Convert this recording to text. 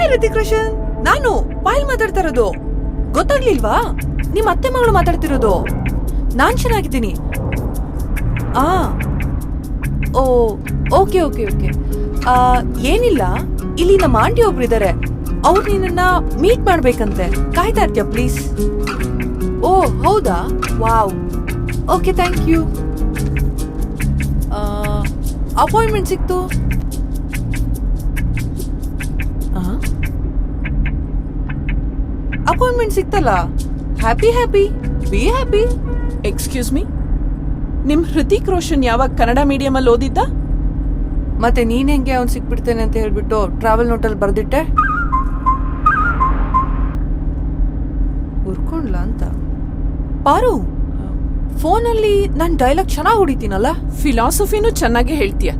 Hi Ritik Roshan, ನಾನು ಪಾಯಲ್ ಮಾತಾಡ್ತಾ ಇರೋದು. ಗೊತ್ತಾಗ್ಲಿಲ್ವಾ? ನಿಮ್ ಅತ್ತೆ ಮಗಳು ಮಾತಾಡ್ತಿರೋದು. ನಾನ್ ಚೆನ್ನಾಗಿದ್ದೀನಿ. ಆ ಓ ಓಕೆ ಓಕೆ ಓಕೆ. ಏನಿಲ್ಲ, ಇಲ್ಲಿ ನಮ್ಮ ಆಂಟಿ ಒಬ್ರು ಇದಾರೆ. ಅವ್ರು ನಿನ್ನ ಮೀಟ್ ಮಾಡ್ಬೇಕಂತೆ. ಕಾಯ್ತಾ ಇರ್ತೀಯ ಪ್ಲೀಸ್? ಓ ಹೌದಾ, wow, okay thank you. Appointment ಸಿಕ್ತು. ಅಪಾಯಿಂಟ್ಮೆಂಟ್ ಸಿಕ್ತಲ್ಲ, happy happy, be happy. Excuse me, ನಿಮ್ ಹೃತಿಕ್ ರೋಷನ್ ಯಾವಾಗ ಕನ್ನಡ ಮೀಡಿಯಂ ಅಲ್ಲಿ ಓದಿದ್ದ? ಮತ್ತೆ ನೀನ್ ಹೆಂಗೆ ಅವ್ನು ಸಿಕ್ಬಿಡ್ತೇನೆ ಅಂತ ಹೇಳ್ಬಿಟ್ಟು ಟ್ರಾವೆಲ್ ನೋಟಲ್ಲಿ ಬರ್ದಿಟ್ಟೆ? ಉರ್ಕೊಂಡ್ಲಾ ಅಂತ? ಪಾರು, ಫೋನಲ್ಲಿ ನನ್ ಡೈಲಾಗ್ ಚೆನ್ನಾಗಿ ಹೊಡಿತೀನಲ್ಲ. ಫಿಲಾಸಫಿನೂ ಚೆನ್ನಾಗಿ ಹೇಳ್ತೀಯ.